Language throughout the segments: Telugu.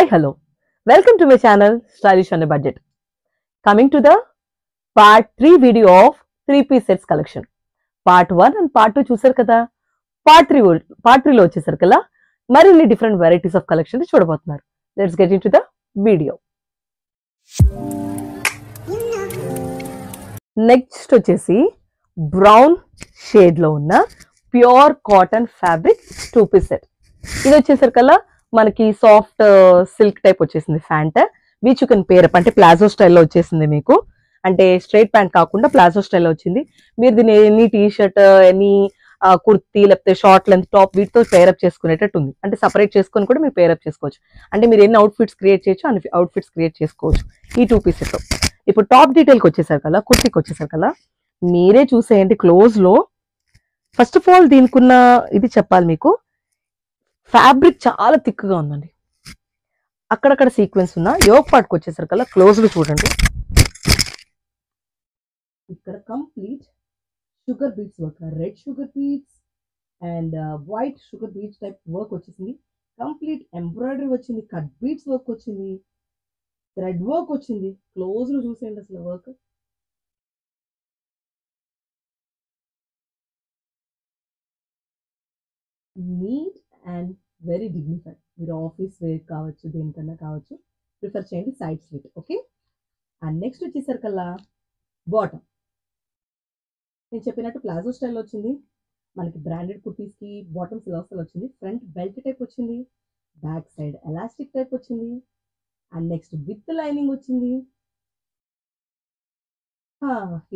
Hi, hello. Welcome to my channel Stylish on a Budget. Coming to the part 3 video of 3-piece sets collection. Part 1 and part 2 చూసారు కదా. part 3 లో వచ్చేసరి కల్లా మరిన్ని డిఫరెంట్ వెరైటీస్ ఆఫ్ కలెక్షన్ చూడబోతున్నారు. Let's get in to the video. Next వచ్చేసి బ్రౌన్ షేడ్ లో ఉన్న pure cotton fabric 2-piece set. ఇది వచ్చేసరి కల్లా మనకి సాఫ్ట్ సిల్క్ టైప్ వచ్చేసింది pant, which you can pair up. అంటే ప్లాజో స్టైల్లో వచ్చేసింది మీకు, అంటే స్ట్రైట్ ప్యాంట్ కాకుండా ప్లాజో స్టైల్లో వచ్చింది. మీరు దీన్ని any T shirt, any kurti, లేకపోతే షార్ట్ లెంత్ టాప్ వీటితో పేరప్ చేసుకునేటట్టు ఉంది. అంటే సపరేట్ చేసుకొని కూడా మీరు పేరప్ చేసుకోవచ్చు. అంటే మీరు ఎన్ని అవుట్ఫిట్స్ క్రియేట్ చేయొచ్చు అన్ని అవుట్ఫిట్స్ క్రియేట్ చేసుకోవచ్చు ఈ 2-piece సెట్. ఇప్పుడు టాప్ డీటెయిల్కి వచ్చేసారు కదా, కుర్తీకి వచ్చేసారు కదా, మీరే చూసేయండి క్లోజ్ లో. ఫస్ట్ ఆఫ్ ఆల్ దీనికి ఉన్న ఇది చెప్పాలి మీకు, ఫ్యాబ్రిక్ చాలా థిక్గా ఉందండి. అక్కడక్కడ సీక్వెన్స్ ఉన్న యోక్ పార్ట్కి వచ్చేసరి కల్లా క్లోజ్ లో చూడండి. ఇక్కడ complete sugar beads work, red sugar beads and white sugar beads type work వచ్చేసింది. కంప్లీట్ ఎంబ్రాయిడరీ వచ్చింది, కట్ బీట్స్ వర్క్ వచ్చింది, థ్రెడ్ వర్క్ వచ్చింది. క్లోజ్ లో చూసేయండి అసలు work. Neat and very dignified. మీరు ఆఫీస్ వేర్ కావచ్చు, దేనికన్నా కావచ్చు, ప్రిఫర్ చేయండి side slit. Okay. And next వచ్చేసరికల్లా బాటమ్ నేను చెప్పినట్టు ప్లాజో స్టైల్ వచ్చింది. మనకి బ్రాండెడ్ కుర్తీస్కి బాటమ్ ఫిలాసల్ వచ్చింది. ఫ్రంట్ బెల్ట్ టైప్ వచ్చింది, బ్యాక్ సైడ్ ఎలాస్టిక్ టైప్ వచ్చింది, అండ్ నెక్స్ట్ విత్ లైనింగ్ వచ్చింది.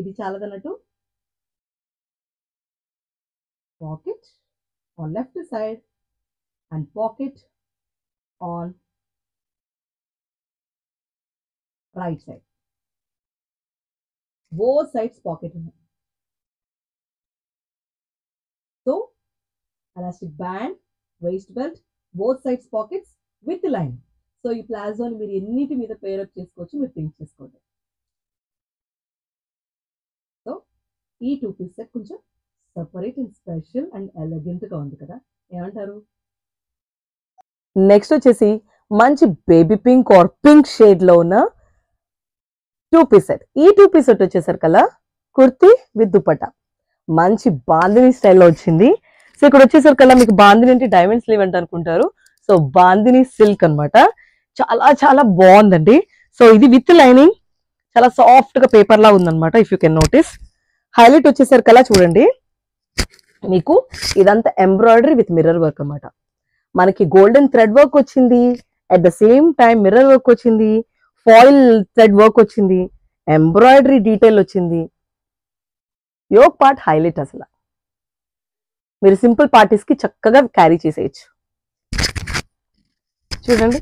ఇది చాలదన్నట్టు pocket on left side and pocket on right side. Both sides pocket ఉన్నాయి. So elastic band, waist belt, both sides pockets with line. So ఈ ప్లాజోని మీరు ఎన్నిటి మీద పేరప్ చేసుకోవచ్చు, మీరు థింక్ చేసుకోండి. సో ఈ 2-piece సెట్ కొంచెం separate and special and elegant గా ఉంది కదా, ఏమంటారు? నెక్స్ట్ వచ్చేసి మంచి baby pink are pink shade లో ఉన్న 2-piece సెట్. ఈ 2-piece సెట్ వచ్చేసరి కల్లా కుర్తీ విత్ దుపట్టా మంచి బాందిని స్టైల్లో వచ్చింది. సో ఇక్కడ వచ్చేసరి కల్లా మీకు బాందిని అంటే డైమండ్ స్లీవ్ అంటే అనుకుంటారు. సో బాందిని సిల్క్ అన్నమాట. చాలా చాలా బాగుందండి. సో ఇది విత్ లైనింగ్ చాలా సాఫ్ట్ గా పేపర్ లా ఉందన్నమాట. If you can notice. Highlight వచ్చేసరి కల్లా చూడండి, మీకు ఇదంతా ఎంబ్రాయిడరీ విత్ మిర్రర్ వర్క్ అన్నమాట. మనకి గోల్డెన్ థ్రెడ్ వర్క్ వచ్చింది, at the same time mirror work వచ్చింది, ఫాయిల్ థ్రెడ్ వర్క్ వచ్చింది, ఎంబ్రాయిడరీ డీటెయిల్ వచ్చింది. Yoke part highlight. అసలు మీరు సింపుల్ పార్టీస్ కి చక్కగా క్యారీ చేసేయచ్చు. చూడండి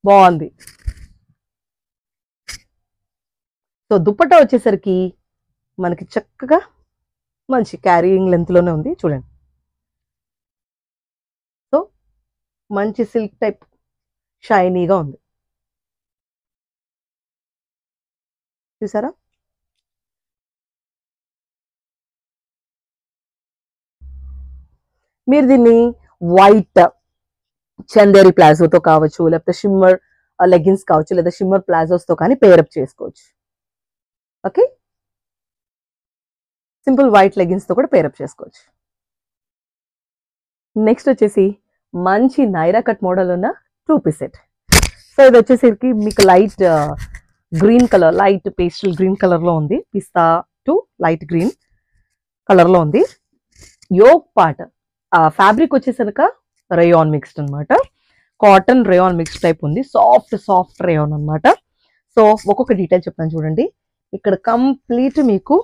బాగుంది. సో దుపట్టా వచ్చేసరికి మనకి చక్కగా మంచి క్యారీయింగ్ లెంత్ లోనే ఉంది. చూడండి, సో మంచి సిల్క్ టైప్ షైనీగా ఉంది. చూసారా? మీరు దీన్ని వైట్ చందేరి ప్లాజోతో కావచ్చు, లేకపోతే షిమ్మర్ లెగ్గిన్స్ కావచ్చు, లేదా షిమ్మర్ ప్లాజోస్తో కానీ పేరప్ చేసుకోవచ్చు. ఓకే, సింపుల్ వైట్ లెగ్గిన్స్ తో కూడా పేరప్ చేసుకోవచ్చు. నెక్స్ట్ వచ్చేసి మంచి నైరా కట్ మోడల్ ఉన్న 2-piece సెట్. సో ఇది వచ్చేసరికి మీకు light green colour, light pastel green colour లో ఉంది. Pista to light green colour లో ఉంది. యోక్ పార్ట్ ఫ్యాబ్రిక్ వచ్చేసరికి రేయాన్ మిక్స్డ్ అనమాట. కాటన్ రేయాన్ మిక్స్డ్ టైప్ ఉంది. సాఫ్ట్ రేయాన్ అనమాట. సో ఒక్కొక్క డీటెయిల్ చెప్తాను చూడండి. ఇక్కడ కంప్లీట్ మీకు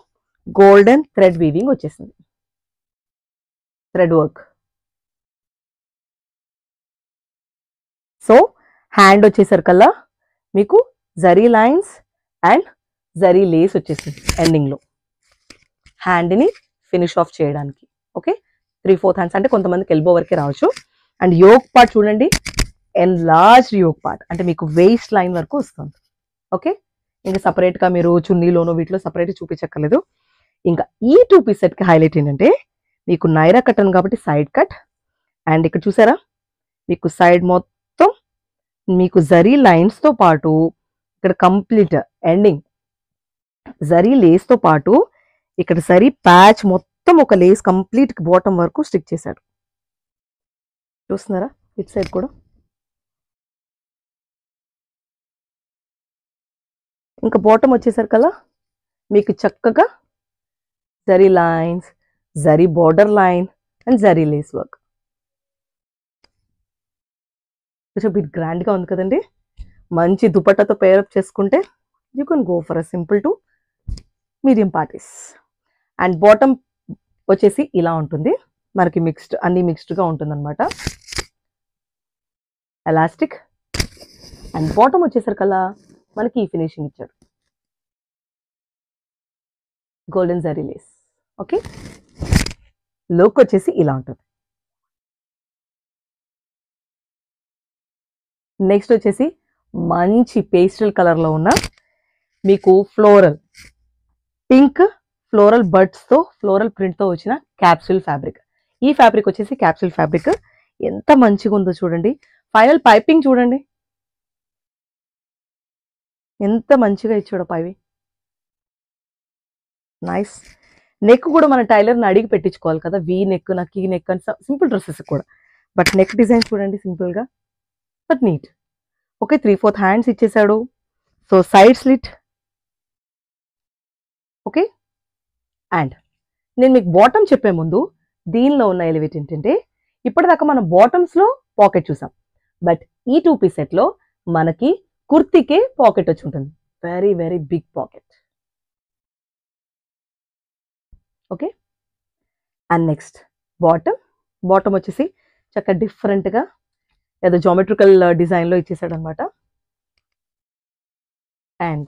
గోల్డెన్ థ్రెడ్ వీవింగ్ వచ్చేసింది, థ్రెడ్ వర్క్. సో హ్యాండ్ వచ్చేసరికల్లా మీకు zari lines and zari lace వచ్చేసింది ఎండింగ్ లో, హ్యాండ్ ని ఫినిష్ ఆఫ్ చేయడానికి. ఓకే, 3/4 హ్యాండ్స్ అంటే కొంతమందికి ఎల్బో వరకే రావచ్చు. అండ్ యోక్ పార్ట్ చూడండి, ఎన్లార్జ్ యోక్ పార్ట్, అంటే మీకు వేస్ట్ లైన్ వరకు వస్తుంది. ఓకే, ఇంకా సపరేట్ గా మీరు చున్నీలోనో వీటిలో సపరేట్ చూపించక్కర్లేదు. ఇంకా ఈ 2-piece సెట్ కి హైలైట్ ఏంటంటే, మీకు నైరా కట్ అని కాబట్టి సైడ్ కట్, అండ్ ఇక్కడ చూసారా మీకు సైడ్ మొత్తం మీకు జరీ లైన్స్ తో పాటు ఇక్కడ కంప్లీట్ ఎండింగ్ జరీ లేస్ తో పాటు ఇక్కడ జరీ ప్యాచ్ మొత్తం ఒక లేస్ కంప్లీట్ బాటమ్ వరకు స్టిక్ చేశాడు. చూస్తున్నారా ఇట్ సైడ్ కూడా. ఇంకా బాటమ్ వచ్చేసరికల్లా మీకు చక్కగా zari lines, zari border line and zari lace work. కొంచెం బిట్ గ్రాండ్గా ఉంది కదండి. మంచి దుపట్టాతో పేరప్ చేసుకుంటే you can go for a simple to medium parties. And bottom వచ్చేసి ఇలా ఉంటుంది, మనకి అన్ని మిక్స్డ్గా ఉంటుంది అనమాట. ఎలాస్టిక్ అండ్ బాటమ్ వచ్చేసరికల్లా మనకి ఈ ఫినిషింగ్ ఇచ్చాడు, golden zari lace. Okay, look వచ్చేసి ఇలా ఉంటుంది. నెక్స్ట్ వచ్చేసి మంచి పేస్టల్ కలర్లో ఉన్న మీకు ఫ్లోరల్ పింక్ ఫ్లోరల్ బర్డ్స్తో ఫ్లోరల్ ప్రింట్తో వచ్చిన క్యాప్సూల్ ఫ్యాబ్రిక్. ఈ ఫ్యాబ్రిక్ వచ్చేసి క్యాప్సూల్ ఫ్యాబ్రిక్. ఎంత మంచిగా ఉందో చూడండి. ఫైనల్ పైపింగ్ చూడండి ఎంత మంచిగా ఇచ్చాడో పైవి. నైస్. నెక్ కూడా మన టైలర్ని అడిగి పెట్టించుకోవాలి కదా, వీ నెక్, నాకు ఈ నెక్ అని సింపుల్ డ్రెస్సెస్ కూడా. బట్ నెక్ డిజైన్ చూడండి సింపుల్గా బట్ నీట్. ఓకే, 3/4 హ్యాండ్స్ ఇచ్చేసాడు. So side slit. Okay, and నేను మీకు బాటమ్ చెప్పే ముందు దీనిలో ఉన్న ఎలివేట్ ఏంటంటే ఇప్పటిదాకా మనం బాటమ్స్లో పాకెట్ చూసాం, బట్ ఈ 2 పీస్ సెట్లో మనకి కుర్తీకే పాకెట్ వచ్చి ఉంటుంది. Very very big pocket. Okay, and next bottom వచ్చేసి చక్కగా డిఫరెంట్గా ఏదో జామెట్రికల్ డిజైన్లో ఇచ్చేసాడు అనమాట. అండ్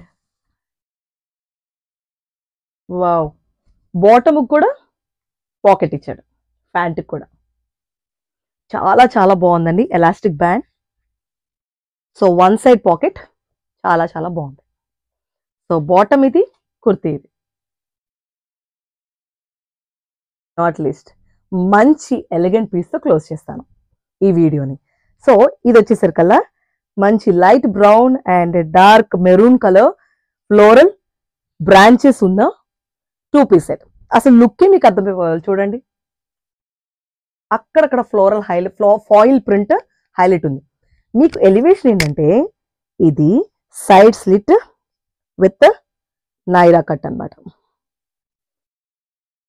వావ్, బాటమ్ కూడా పాకెట్ ఇచ్చాడు, ప్యాంట్కి కూడా చాలా చాలా బాగుందండి. Elastic band. So one side pocket చాలా చాలా బాగుంది. సో బాటమ్ ఇది, కుర్తీ ఇది. నాట్ లీస్ట్ మంచి ఎలిగెంట్ పీస్తో క్లోజ్ చేస్తాను ఈ వీడియోని. సో ఇది వచ్చేసరికల్లా మంచి light brown and dark maroon colour floral branches ఉన్న 2 పీస్ సెట్. అసలు లుక్కే మీకు అర్థమైపోవాలి చూడండి. అక్కడక్కడ ఫ్లోరల్ ఫాయిల్ ప్రింట్ హైలైట్ ఉంది. మీకు ఎలివేషన్ ఏంటంటే ఇది side slit with Naira cut అన్నమాట.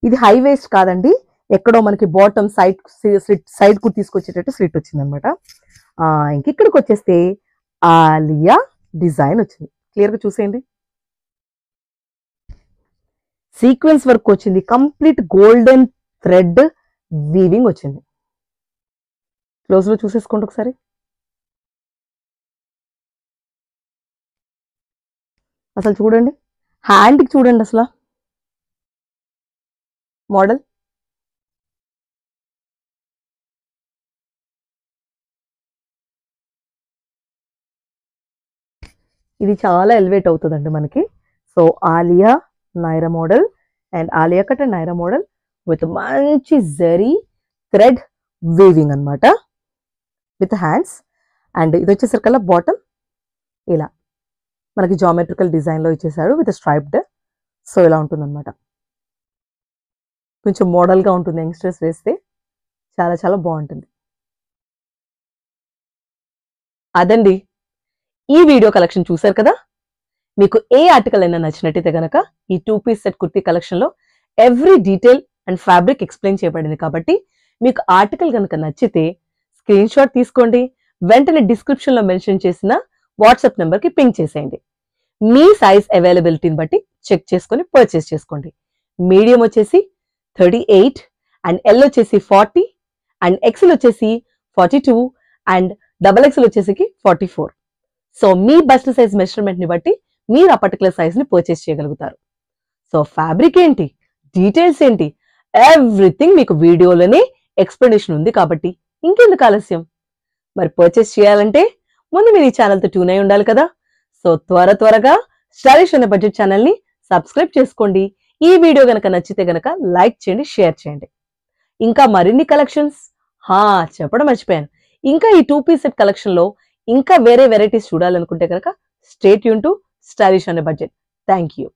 ఇది హై వేస్ట్ కాదండి, ఎక్కడో మనకి బాటమ్ సైడ్ కు తీసుకొచ్చేటట్టు స్లిట్ వచ్చింది అనమాట. ఇంకిక్కడికి వచ్చేస్తే ఆలియా డిజైన్ వచ్చింది. క్లియర్గా చూసేయండి. సీక్వెన్స్ వర్క్ వచ్చింది, కంప్లీట్ గోల్డెన్ థ్రెడ్ వీవింగ్ వచ్చింది. క్లోజ్లో చూసేసుకోండి ఒకసారి. అసలు చూడండి, హ్యాండ్కి చూడండి అసలు మోడల్. ఇది చాలా ఎలివేట్ అవుతుందండి మనకి. So Alia Naira model and Alia cut and Naira model with మంచి జరీ థ్రెడ్ వీవింగ్ అనమాట విత్ హ్యాండ్స్. అండ్ ఇది వచ్చేసరికల్లా బాటమ్ ఇలా మనకి జామెట్రికల్ డిజైన్లో ఇచ్చేసాడు విత్ స్ట్రైప్డ్. సో ఇలా ఉంటుందన్నమాట. కొంచెం మోడల్గా ఉంటుంది, యంగ్స్టర్స్ వేస్తే చాలా చాలా బాగుంటుంది. అదండి ఈ వీడియో కలెక్షన్. చూసారు కదా, మీకు ఏ ఆర్టికల్ అయినా నచ్చినట్టయితే కనుక ఈ 2 పీస్ సెట్ కుర్తీ కలెక్షన్లో every detail and fabric explain చేయబడింది కాబట్టి మీకు ఆర్టికల్ కనుక నచ్చితే స్క్రీన్ షాట్ తీసుకోండి, వెంటనే డిస్క్రిప్షన్లో మెన్షన్ చేసిన వాట్సాప్ నెంబర్కి పింక్ చేసేయండి. మీ సైజ్ అవైలబిలిటీని బట్టి చెక్ చేసుకొని పర్చేస్ చేసుకోండి. మీడియం వచ్చేసి 38 అండ్ ఎల్ వచ్చేసి 40 అండ్ ఎక్సెల్ వచ్చేసి 42 అండ్ XXL వచ్చేసి 44. సో మీ బస్ట్ సైజ్ మెజర్మెంట్ ని బట్టి మీరు ఆ పర్టికులర్ సైజ్ ని పర్చేస్ చేయగలుగుతారు. సో ఫ్యాబ్రిక్ ఏంటి, డీటెయిల్స్ ఏంటి, ఎవ్రీథింగ్ మీకు వీడియోలోనే ఎక్స్ప్లెనేషన్ ఉంది కాబట్టి ఇంకెందుకు ఆలస్యం. మరి పర్చేస్ చేయాలంటే ముందు మీరు ఈ ఛానల్తో ట్యూన్ అయి ఉండాలి కదా. సో త్వరగా స్టైలిష్ అనే బడ్జెట్ ఛానల్ని సబ్స్క్రైబ్ చేసుకోండి. ఈ వీడియో గనక నచ్చితే గనక లైక్ చేయండి, షేర్ చేయండి. ఇంకా మరిన్ని కలెక్షన్స్ చెప్పడం మర్చిపోయాను. ఇంకా ఈ 2 పీస్ సెట్ కలెక్షన్ లో ఇంకా వేరే వెరైటీస్ చూడాలనుకుంటే కనుక స్టే ట్యూన్ టు స్టైలిష్ అనే బడ్జెట్. Thank you.